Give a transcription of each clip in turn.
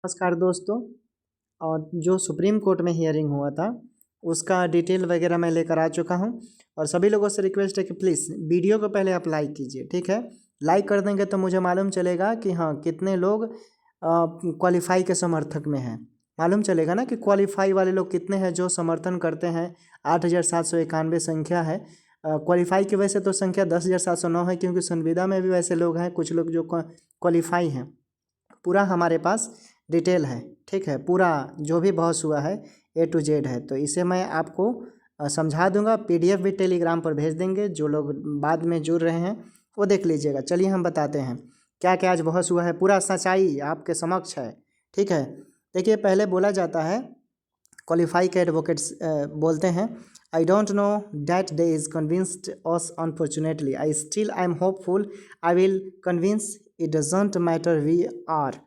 नमस्कार दोस्तों। और जो सुप्रीम कोर्ट में हियरिंग हुआ था उसका डिटेल वगैरह मैं लेकर आ चुका हूं। और सभी लोगों से रिक्वेस्ट है कि प्लीज़ वीडियो को पहले आप लाइक कीजिए, ठीक है। लाइक कर देंगे तो मुझे मालूम चलेगा कि हाँ कितने लोग क्वालिफाई के समर्थक में हैं। मालूम चलेगा ना कि क्वालिफाई वाले लोग कितने हैं जो समर्थन करते हैं। 8,791 संख्या है। क्वालिफाई की वजह से तो संख्या 10,709 है, क्योंकि संविदा में भी वैसे लोग हैं, कुछ लोग जो क्वालिफाई हैं। पूरा हमारे पास डिटेल है, ठीक है। पूरा जो भी बहस हुआ है A to Z है, तो इसे मैं आपको समझा दूंगा। PDF भी टेलीग्राम पर भेज देंगे, जो लोग बाद में जुड़ रहे हैं वो देख लीजिएगा। चलिए हम बताते हैं क्या क्या आज बहस हुआ है, पूरा सच्चाई आपके समक्ष है, ठीक है। देखिए, पहले बोला जाता है, क्वालिफाई के एडवोकेट्स बोलते हैं, I don't know that day is convinced us unfortunately, I still I am hopeful, I will convince, it doesn't matter we are,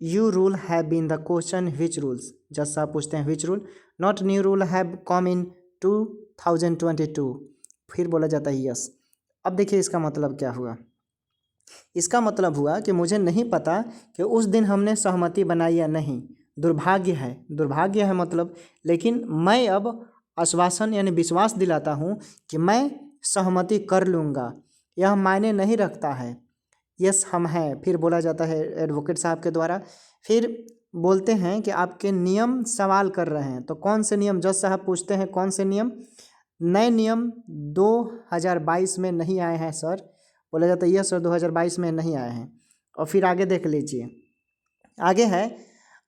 you rule have been the question, which rules, जज साहब पूछते हैं which rule, not new rule have come in 2022। फिर बोला जाता है yes. अब देखिए इसका मतलब क्या हुआ। इसका मतलब हुआ कि मुझे नहीं पता कि उस दिन हमने सहमति बनाई या नहीं, दुर्भाग्य है, दुर्भाग्य है मतलब, लेकिन मैं अब आश्वासन यानी विश्वास दिलाता हूँ कि मैं सहमति कर लूँगा। यह मायने नहीं रखता है, यस हम हैं। फिर बोला जाता है एडवोकेट साहब के द्वारा। फिर बोलते हैं कि आपके नियम सवाल कर रहे हैं, तो कौन से नियम, जज साहब पूछते हैं कौन से नियम। नए नियम 2022 में नहीं आए हैं सर। बोला जाता है यस सर 2022 में नहीं आए हैं। और फिर आगे देख लीजिए, आगे है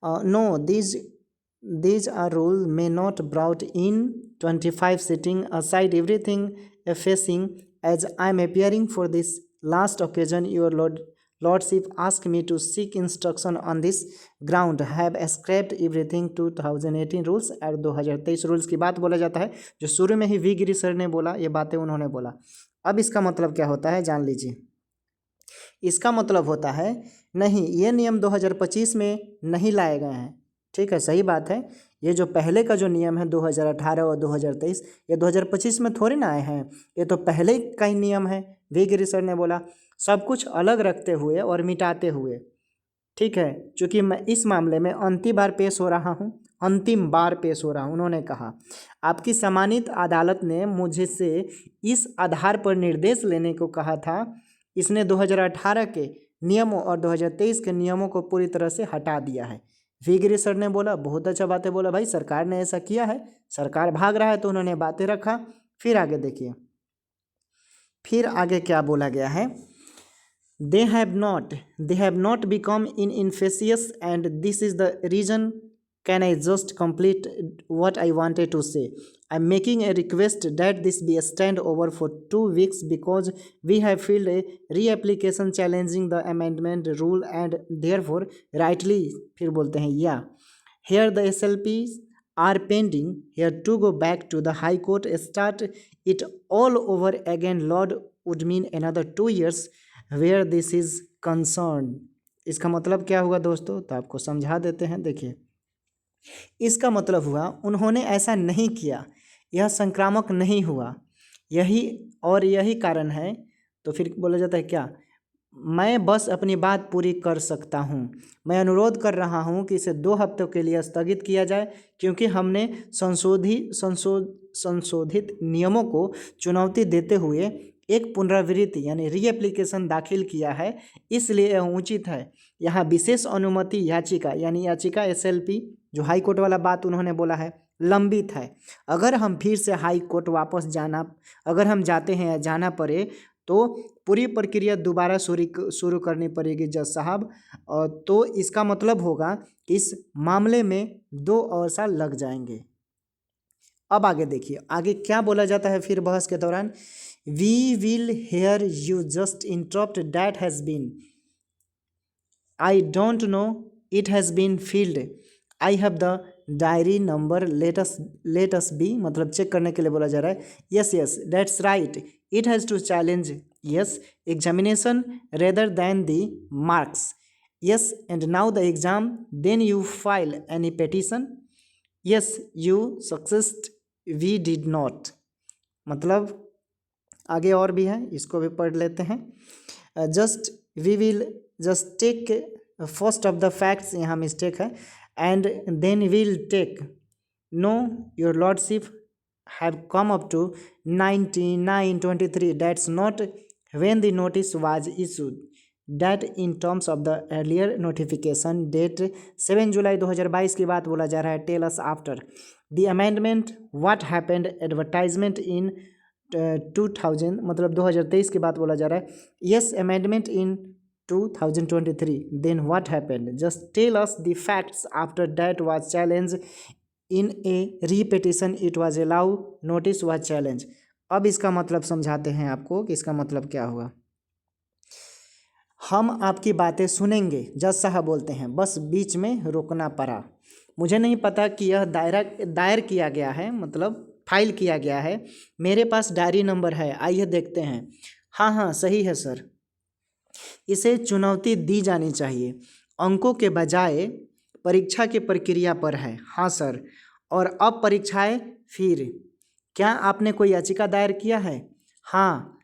no these are rule may not brought in 25 sitting aside everything facing as I am appearing for this last occasion your lordship asked me to seek instruction on this ground, have scrapped everything 2018 rules और 2023 rules की बात बोला जाता है, जो शुरू में ही we Giri sir ने बोला, ये बातें उन्होंने बोला। अब इसका मतलब क्या होता है जान लीजिए। इसका मतलब होता है नहीं, ये नियम 2025 में नहीं लाए गए हैं, ठीक है, सही बात है। ये जो पहले का जो नियम है 2018 और 2023, ये 2025 में थोड़ी ना आए हैं, ये तो पहले का ही नियम है। वी गिरी सर ने बोला सब कुछ अलग रखते हुए और मिटाते हुए, ठीक है। चूँकि मैं इस मामले में अंतिम बार पेश हो रहा हूँ, अंतिम बार पेश हो रहा हूँ, उन्होंने कहा आपकी सम्मानित अदालत ने मुझसे इस आधार पर निर्देश लेने को कहा था। इसने 2018 के नियमों और 2023 के नियमों को पूरी तरह से हटा दिया है। वी गिरी सर ने बोला बहुत अच्छा बातें बोला, भाई सरकार ने ऐसा किया है, सरकार भाग रहा है तो उन्होंने बातें रखा। फिर आगे देखिए, फिर आगे क्या बोला गया है, they have not become infectious and this is the reason. Can I just complete what I wanted to say? I'm making a request that this be a stand over for 2 weeks because we have filed a reapplication challenging the amendment rule and therefore rightly फिर बोलते हैं या here the SLPs are pending here to go back to the high court, start it all over again, Lord, would mean another 2 years where this is concerned। इसका मतलब क्या हुआ दोस्तों, तो आपको समझा देते हैं। देखिए इसका मतलब हुआ उन्होंने ऐसा नहीं किया, यह संक्रामक नहीं हुआ, यही कारण है। तो फिर बोला जाता है क्या, मैं बस अपनी बात पूरी कर सकता हूँ, मैं अनुरोध कर रहा हूँ कि इसे 2 हफ्तों के लिए स्थगित किया जाए, क्योंकि हमने संशोधित नियमों को चुनौती देते हुए एक पुनरावृत्ति यानी रीएप्लीकेशन दाखिल किया है, इसलिए यह उचित है। यहाँ विशेष अनुमति याचिका यानी याचिका SLP जो हाई कोर्ट वाला बात उन्होंने बोला है लंबित है। अगर हम फिर से हाई कोर्ट वापस अगर हम जाते हैं या जाना पड़े तो पूरी प्रक्रिया दोबारा शुरू करनी पड़ेगी जज साहब। तो इसका मतलब होगा कि इस मामले में 2 और साल लग जाएंगे। अब आगे देखिए, आगे क्या बोला जाता है फिर बहस के दौरान, we will hear you just interrupt that has been, I don't know it has been filed, I have the diary number, let us be, मतलब चेक करने के लिए बोला जा रहा है। Yes that's right, it has to challenge yes examination rather than the marks, yes and now the exam, then you file any petition, yes you successed, we did not। मतलब आगे और भी है, इसको भी पढ़ लेते हैं। Just we will just take first of the facts, यहाँ मिस्टेक है, and then will take no your lordship have come up to 9923, that's not when the notice was issued, that in terms of the earlier notification date 7 जुलाई 2022 की बात बोला जा रहा है. tell us after the amendment what happened advertisement in 2000 मतलब 2023 की बात बोला जा रहा है. yes amendment in 2023, then what happened, just tell us the facts after that was challenged in a repetition, it was allowed, notice was challenged. अब इसका मतलब समझाते हैं आपको कि इसका मतलब क्या हुआ. हम आपकी बातें सुनेंगे, जज साहब बोलते हैं, बस बीच में रोकना पड़ा. मुझे नहीं पता कि यह दायर किया गया है, मतलब फाइल किया गया है. मेरे पास डायरी नंबर है, आइए देखते हैं. हाँ हाँ सही है सर, इसे चुनौती दी जानी चाहिए, अंकों के बजाय परीक्षा की प्रक्रिया पर है. हाँ सर, और अब परीक्षाएं फिर. क्या आपने कोई याचिका दायर किया है? हाँ.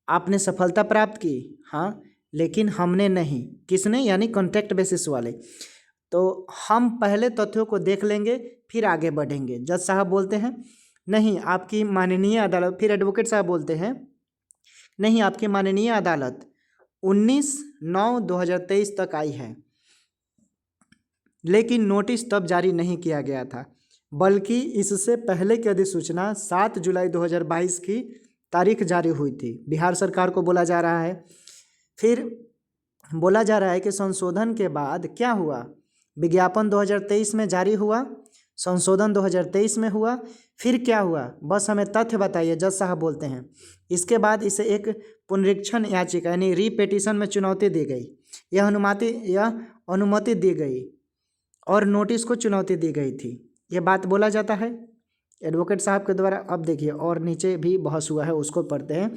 आपने सफलता प्राप्त की? हाँ, लेकिन हमने नहीं. किसने? यानी कॉन्ट्रैक्ट बेसिस वाले. तो हम पहले तथ्यों को देख लेंगे फिर आगे बढ़ेंगे. जज साहब बोलते हैं नहीं, आपकी माननीय अदालत. फिर एडवोकेट साहब बोलते हैं नहीं, आपकी माननीय अदालत 19/9/2023 तक आई है, लेकिन नोटिस तब जारी नहीं किया गया था, बल्कि इससे पहले की अधिसूचना 7 जुलाई 2022 की तारीख जारी हुई थी. बिहार सरकार को बोला जा रहा है. फिर बोला जा रहा है कि संशोधन के बाद क्या हुआ, विज्ञापन 2023 में जारी हुआ, संशोधन 2023 में हुआ, फिर क्या हुआ, बस हमें तथ्य बताइए. जज साहब बोलते हैं इसके बाद इसे एक पुनरीक्षण याचिका यानी रीपेटिशन में चुनौती दी गई. यह अनुमति दी गई और नोटिस को चुनौती दी गई थी. ये बात बोला जाता है एडवोकेट साहब के द्वारा. अब देखिए और नीचे भी बहस हुआ है, उसको पढ़ते हैं.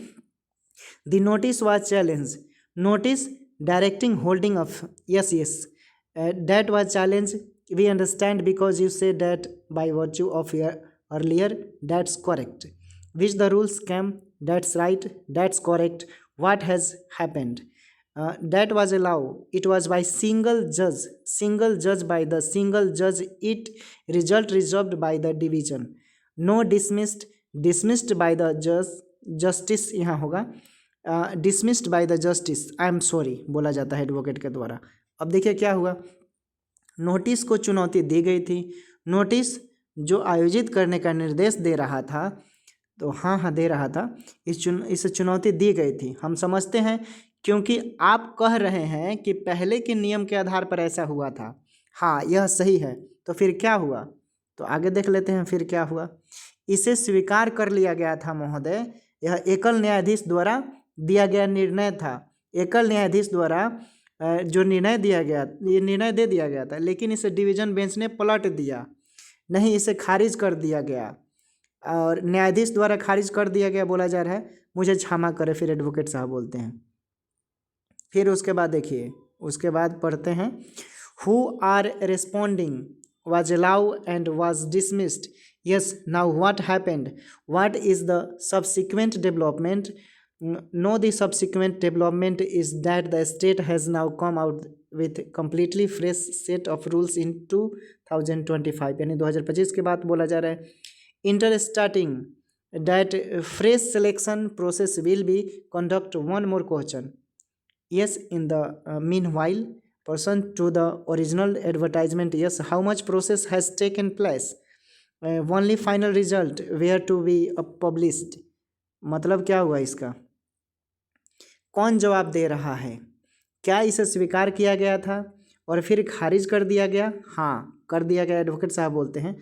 The notice was challenge, notice directing holding of, yes that was challenge, we understand because you say that by virtue of your earlier, that's correct, which the rules came, that's right, that's correct, what has happened, that was allowed, it was by single judge by the single judge, it result reserved by the division, no dismissed by the justice, यहाँ होगा dismissed by the justice, I am sorry बोला जाता है advocate के द्वारा. अब देखिए क्या हुआ, नोटिस को चुनौती दी गई थी. नोटिस जो आयोजित करने का निर्देश दे रहा था, तो हाँ दे रहा था, इसे चुनौती दी गई थी. हम समझते हैं क्योंकि आप कह रहे हैं कि पहले के नियम के आधार पर ऐसा हुआ था. हाँ यह सही है. तो फिर क्या हुआ, तो आगे देख लेते हैं फिर क्या हुआ. इसे स्वीकार कर लिया गया था महोदय, यह एकल न्यायाधीश द्वारा दिया गया निर्णय था. एकल न्यायाधीश द्वारा जो निर्णय दिया गया, ये निर्णय दे दिया गया था, लेकिन इसे डिवीजन बेंच ने पलट दिया. नहीं, इसे खारिज कर दिया गया और न्यायाधीश द्वारा खारिज कर दिया गया बोला जा रहा है. मुझे क्षमा करें, फिर एडवोकेट साहब बोलते हैं. फिर उसके बाद देखिए, उसके बाद पढ़ते हैं, who are responding was allowed and was dismissed. Yes, now what happened? What is the subsequent development? No, the subsequent development is that the state has now come out with completely fresh set of rules in 2025, यानी 2025 के बाद बोला जा रहा है. Interstarting that fresh selection process will be conduct one more question. Yes, in the meanwhile, person to the original advertisement, yes, how much process has taken place? Only final result where to be published. मतलब क्या हुआ इसका, कौन जवाब दे रहा है? क्या इसे स्वीकार किया गया था और फिर खारिज कर दिया गया? हाँ कर दिया गया. एडवोकेट साहब बोलते हैं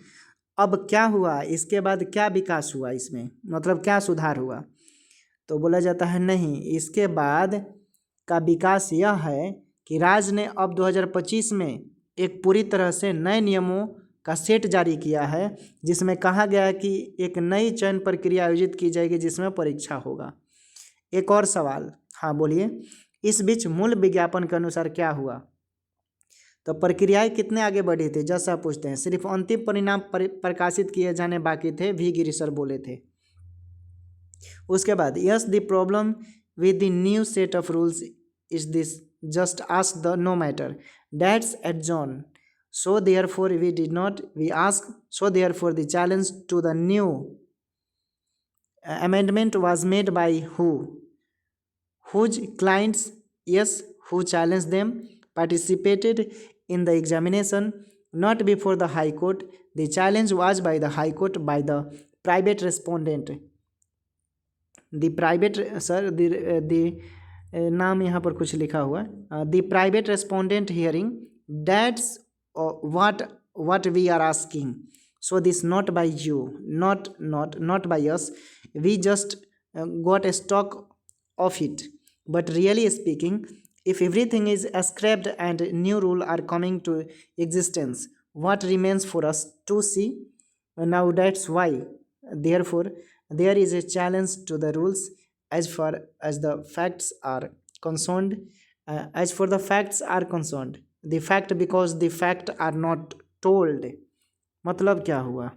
अब क्या हुआ, इसके बाद क्या विकास हुआ इसमें, मतलब क्या सुधार हुआ? तो बोला जाता है नहीं, इसके बाद का विकास यह है कि राज्य ने अब 2025 में एक पूरी तरह से नए नियमों का सेट जारी किया है, जिसमें कहा गया है कि एक नई चयन प्रक्रिया आयोजित की जाएगी जिसमें परीक्षा होगा. एक और सवाल, हाँ बोलिए. इस बीच मूल विज्ञापन के अनुसार क्या हुआ? तो प्रक्रियाएं कितने आगे बढ़ी थी? जज साहब पूछते हैं. सिर्फ अंतिम परिणाम प्रकाशित किए जाने बाकी थे, वी गिरी सर बोले थे. उसके बाद yes the problem with the new set of rules is this? Just ask the no matter. That's adjourn. So therefore we did not, we ask, so therefore the challenge to the new amendment was made by who? Whose clients? Yes, who challenged them, participated in the examination, not before the High Court. The challenge was by the High Court by the private respondent. The private sir the नाम यहाँ पर कुछ लिखा हुआ है, the private respondent hearing. That's what we are asking. So this not by you, not by us. We just got a stock of it. But really speaking, if everything is scrapped and new rules are coming to existence, what remains for us to see? Now that's why, therefore, there is a challenge to the rules as far as the facts are concerned. As for the facts are concerned, the fact because the fact are not told. मतलब क्या हुआ?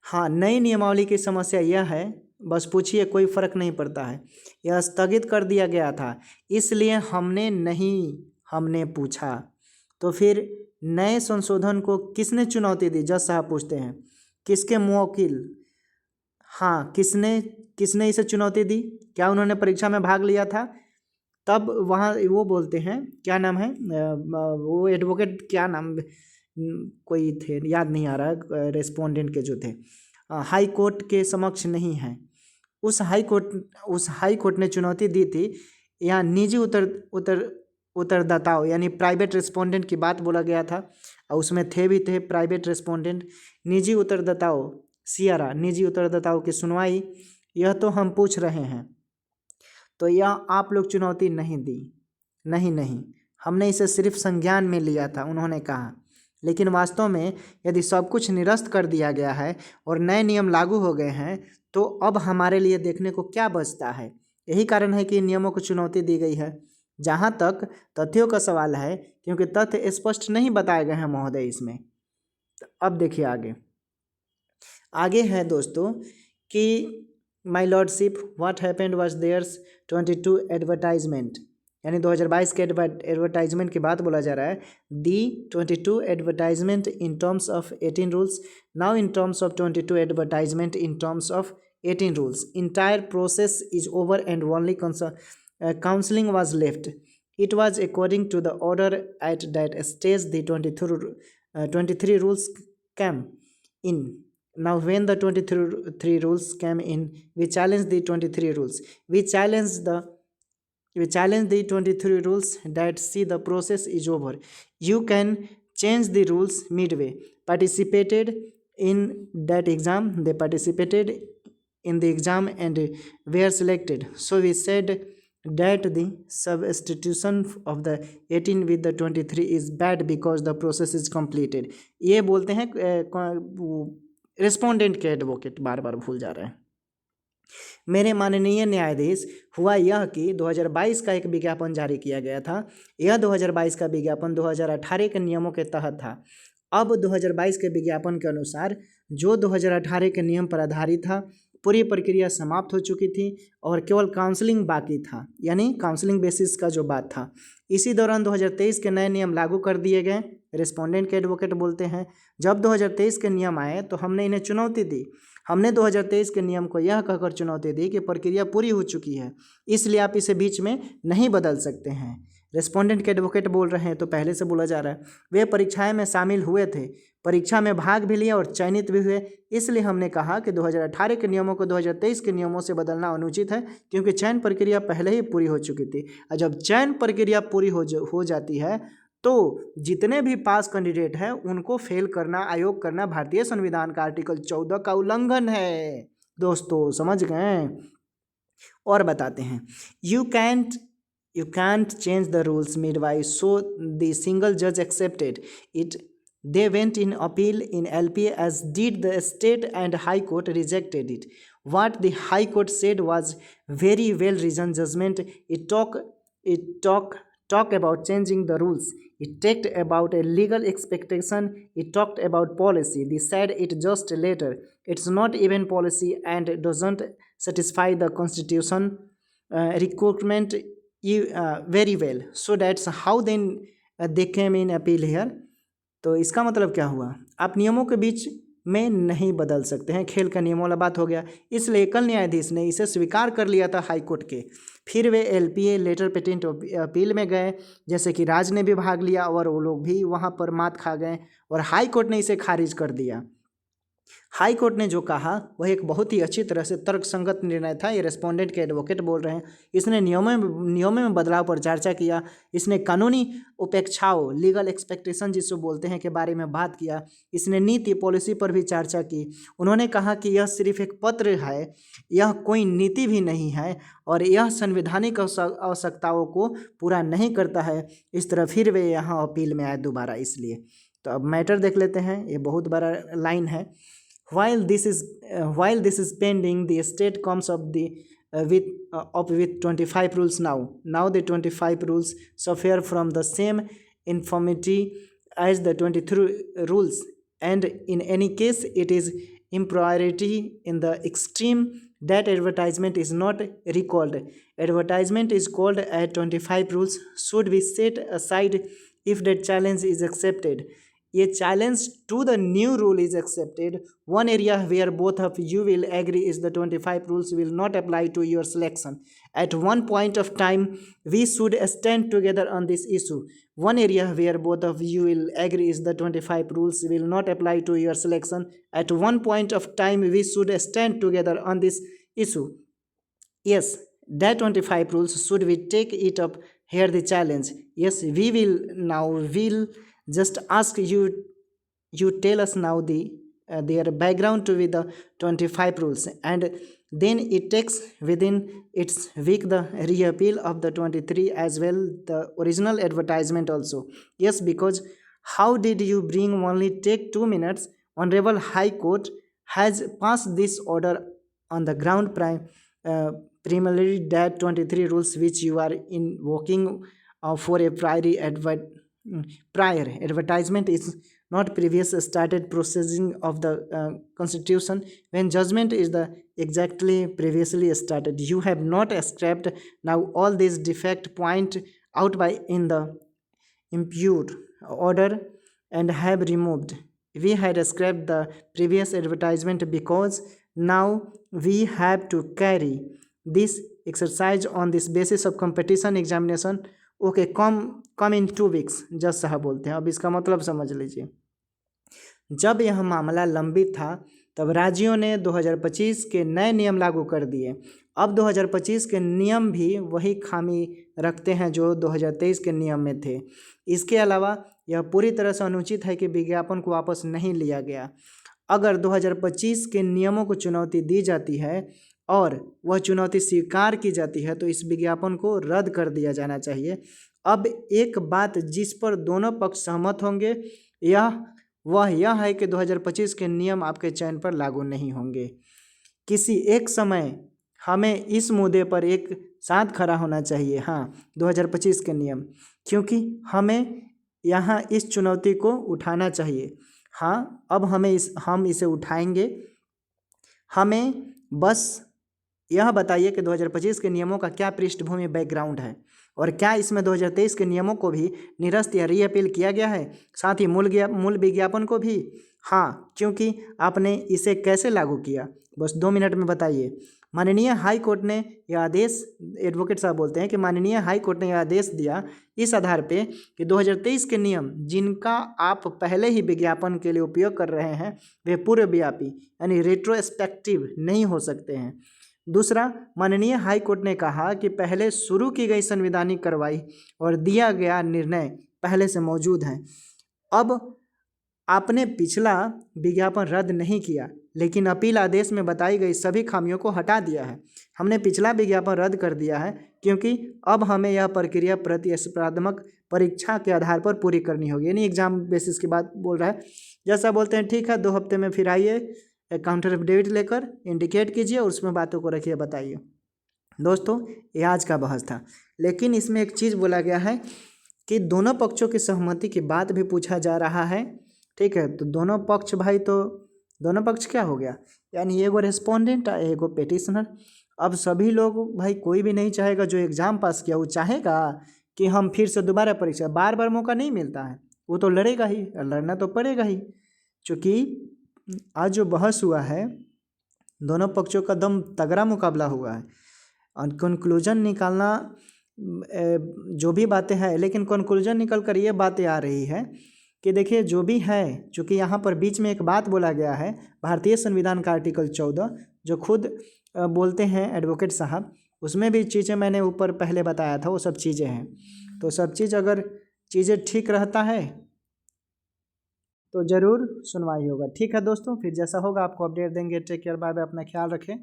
हाँ, नई नियमावली की समस्या यह है, बस पूछिए, कोई फर्क नहीं पड़ता है। यह स्थगित कर दिया गया था, इसलिए हमने पूछा। तो फिर नए संशोधन को किसने चुनौती दी? जज साहब पूछते हैं। किसके मुवक्किल? हाँ, किसने इसे चुनौती दी? क्या उन्होंने परीक्षा में भाग लिया था? तब वहाँ वो बोलते हैं, क्या नाम है वो एडवोकेट, क्या नाम, कोई थे, याद नहीं आ रहा, रेस्पोंडेंट के जो थे, हाई कोर्ट के समक्ष नहीं है। उस हाई कोर्ट ने चुनौती दी थी। यहाँ निजी उत्तरदाताओं यानी प्राइवेट रेस्पोंडेंट की बात बोला गया था, और उसमें थे प्राइवेट रेस्पोंडेंट। निजी उत्तरदाताओं, सियारा, निजी उत्तरदाताओं की सुनवाई, यह तो हम पूछ रहे हैं, तो यह आप लोग चुनौती नहीं दी। नहीं, हमने इसे सिर्फ संज्ञान में लिया था, उन्होंने कहा। लेकिन वास्तव में यदि सब कुछ निरस्त कर दिया गया है और नए नियम लागू हो गए हैं, तो अब हमारे लिए देखने को क्या बचता है? यही कारण है कि इन नियमों को चुनौती दी गई है। जहाँ तक तथ्यों का सवाल है, क्योंकि तथ्य स्पष्ट नहीं बताए गए हैं महोदय इसमें। तो अब देखिए आगे है दोस्तों कि my lordship, what happened was there's 22 advertisement, यानी 2022 के एडवर्टाइजमेंट की बात बोला जा रहा है। दी 22 advertisement in terms of 18 rules, now in terms of 22 advertisement in terms of 18 rules, entire process is over and only counseling was left. It was according to the order at that stage the 23 rules came in. Now when the 23 rules came in, we challenged the 23 rules. We challenged the 23 rules that see the process is over. You can change the rules midway. Participated in that exam. They participated in the exam and were selected. So we said that the substitution of the 18 with the 23 is bad because the process is completed. ये बोलते हैं respondent के advocate, बार बार भूल जा रहे हैं। मेरे माननीय न्यायाधीश, हुआ यह कि 2022 का एक विज्ञापन जारी किया गया था। यह 2022 का विज्ञापन 2018 के नियमों के तहत था। अब 2022 के विज्ञापन के अनुसार जो 2018 के नियम पर आधारित था, पूरी प्रक्रिया समाप्त हो चुकी थी और केवल काउंसलिंग बाकी था, यानी काउंसलिंग बेसिस का जो बात था। इसी दौरान 2023 के नए नियम लागू कर दिए गए। रेस्पोंडेंट के एडवोकेट बोलते हैं, जब 2023 के नियम आए तो हमने इन्हें चुनौती दी। हमने 2023 के नियम को यह कहकर चुनौती दी कि प्रक्रिया पूरी हो चुकी है, इसलिए आप इसे बीच में नहीं बदल सकते हैं। रेस्पोंडेंट के एडवोकेट बोल रहे हैं, तो पहले से बोला जा रहा है, वे परीक्षाएं में शामिल हुए थे, परीक्षा में भाग भी लिया और चयनित भी हुए, इसलिए हमने कहा कि 2018 के नियमों को 2023 के नियमों से बदलना अनुचित है, क्योंकि चयन प्रक्रिया पहले ही पूरी हो चुकी थी। और जब चयन प्रक्रिया पूरी हो जाती है तो जितने भी पास कैंडिडेट हैं उनको फेल करना, अयोग करना भारतीय संविधान का आर्टिकल 14 का उल्लंघन है। दोस्तों समझ गए? और बताते हैं, you can't change the rules midway, so the single judge accepted it. They went in appeal in LPA, as did the state, and High Court rejected it. What the High Court said was very well reasoned judgment. It talked about changing the rules. It talked about a legal expectation. It talked about policy. They said it just later. It's not even policy and doesn't satisfy the Constitution requirement very well, so that's how then they came in appeal here. तो इसका मतलब क्या हुआ, आप नियमों के बीच में नहीं बदल सकते हैं, खेल का नियमों वाला बात हो गया। इसलिए एकल न्यायाधीश ने इसे स्वीकार कर लिया था हाई कोर्ट के। फिर वे एलपीए लेटर पेटेंट अपील में गए, जैसे कि राज ने भी भाग लिया और वो लोग भी वहाँ पर मात खा गए और हाई कोर्ट ने इसे खारिज कर दिया। हाई कोर्ट ने जो कहा वह एक बहुत ही अच्छी तरह से तर्कसंगत निर्णय था। ये रेस्पोंडेंट के एडवोकेट बोल रहे हैं। इसने नियमों में बदलाव पर चर्चा किया, इसने कानूनी उपेक्षाओं लीगल एक्सपेक्टेशन जिसको बोलते हैं के बारे में बात किया, इसने नीति पॉलिसी पर भी चर्चा की। उन्होंने कहा कि यह सिर्फ एक पत्र है, यह कोई नीति भी नहीं है और यह संवैधानिक आवश्यकताओं को पूरा नहीं करता है। इस तरह फिर वे यहाँ अपील में आए दोबारा। इसलिए तो अब मैटर देख लेते हैं, ये बहुत बड़ा लाइन है। While this is pending, the state comes up with 25 rules now. Now the 25 rules suffer from the same infirmity as the 23 rules, and in any case, it is impropriety in the extreme that advertisement is not recalled. Advertisement is called at 25 rules should be set aside if that challenge is accepted. A challenge to the new rule is accepted. One area where both of you will agree is the 25 rules will not apply to your selection. At one point of time, we should stand together on this issue. One area where both of you will agree is the 25 rules will not apply to your selection. At one point of time, we should stand together on this issue. Yes, that 25 rules should we take it up here the challenge. Yes, we will now will just ask you tell us now their background to be the 25 rules, and then it takes within its week the reappeal of the 23 as well the original advertisement also. Yes, because how did you bring only take 2 minutes? Honorable High Court has passed this order on the ground primarily that 23 rules which you are invoking for a prior advertisement is not previous started processing of the constitution when judgment is the exactly previously started. You have not scrapped now all these defect point out by in the impute order and have removed. We had scrapped the previous advertisement because now we have to carry this exercise on this basis of competition examination. Okay, come in 2 weeks जज साहब बोलते हैं। अब इसका मतलब समझ लीजिए, जब यह मामला लंबित था तब राज्यों ने 2025 के नए नियम लागू कर दिए। अब 2025 के नियम भी वही खामी रखते हैं जो 2023 के नियम में थे। इसके अलावा यह पूरी तरह से अनुचित है कि विज्ञापन को वापस नहीं लिया गया। अगर 2025 के नियमों को चुनौती दी जाती है और वह चुनौती स्वीकार की जाती है तो इस विज्ञापन को रद्द कर दिया जाना चाहिए। अब एक बात जिस पर दोनों पक्ष सहमत होंगे यह है कि 2025 के नियम आपके चयन पर लागू नहीं होंगे। किसी एक समय हमें इस मुद्दे पर एक साथ खड़ा होना चाहिए, हाँ 2025 के नियम, क्योंकि हमें यहाँ इस चुनौती को उठाना चाहिए। हाँ, अब हम इसे उठाएंगे। हमें बस यह बताइए कि 2025 के नियमों का क्या पृष्ठभूमि बैकग्राउंड है और क्या इसमें 2023 के नियमों को भी निरस्त या रीअपील किया गया है, साथ ही मूल विज्ञापन को भी। हाँ, क्योंकि आपने इसे कैसे लागू किया, बस 2 मिनट में बताइए। माननीय हाई कोर्ट ने यह आदेश, एडवोकेट साहब बोलते हैं कि माननीय हाई कोर्ट ने यह आदेश दिया इस आधार पे कि 2023 के नियम जिनका आप पहले ही विज्ञापन के लिए उपयोग कर रहे हैं वे पूर्वव्यापी यानी रेट्रोस्पेक्टिव नहीं हो सकते हैं। दूसरा, माननीय हाई कोर्ट ने कहा कि पहले शुरू की गई संवैधानिक कार्रवाई और दिया गया निर्णय पहले से मौजूद है। अब आपने पिछला विज्ञापन रद्द नहीं किया लेकिन अपील आदेश में बताई गई सभी खामियों को हटा दिया है। हमने पिछला विज्ञापन रद्द कर दिया है क्योंकि अब हमें यह प्रक्रिया प्रतिस्पर्धात्मक परीक्षा के आधार पर पूरी करनी होगी, यानी एग्जाम बेसिस की बात बोल रहा है। जैसा बोलते हैं ठीक है, 2 हफ्ते में फिर आइए, काउंटर एफिडेविट लेकर इंडिकेट कीजिए और उसमें बातों को रखिए, बताइए। दोस्तों, ये आज का बहस था, लेकिन इसमें एक चीज़ बोला गया है कि दोनों पक्षों की सहमति की बात भी पूछा जा रहा है। ठीक है, तो दोनों पक्ष भाई, तो दोनों पक्ष क्या हो गया, यानी एगो रेस्पोंडेंट और एगो पेटिशनर। अब सभी लोग भाई, कोई भी नहीं चाहेगा जो एग्ज़ाम पास किया वो चाहेगा कि हम फिर से दोबारा परीक्षा, बार बार मौका नहीं मिलता है, वो तो लड़ेगा ही, लड़ना तो पड़ेगा ही। चूँकि आज जो बहस हुआ है, दोनों पक्षों का दम तगड़ा मुकाबला हुआ है और कंक्लूजन निकालना जो भी बातें हैं, लेकिन कंक्लूजन निकल कर ये बातें आ रही है कि देखिए जो भी है, चूँकि यहाँ पर बीच में एक बात बोला गया है भारतीय संविधान का आर्टिकल 14 जो खुद बोलते हैं एडवोकेट साहब, उसमें भी चीज़ें मैंने ऊपर पहले बताया था, वो सब चीज़ें हैं। तो सब चीज़ अगर चीज़ें ठीक रहता है तो ज़रूर सुनवाई होगा। ठीक है दोस्तों, फिर जैसा होगा आपको अपडेट देंगे। टेक केयर, बाय बाय, अपना ख्याल रखें।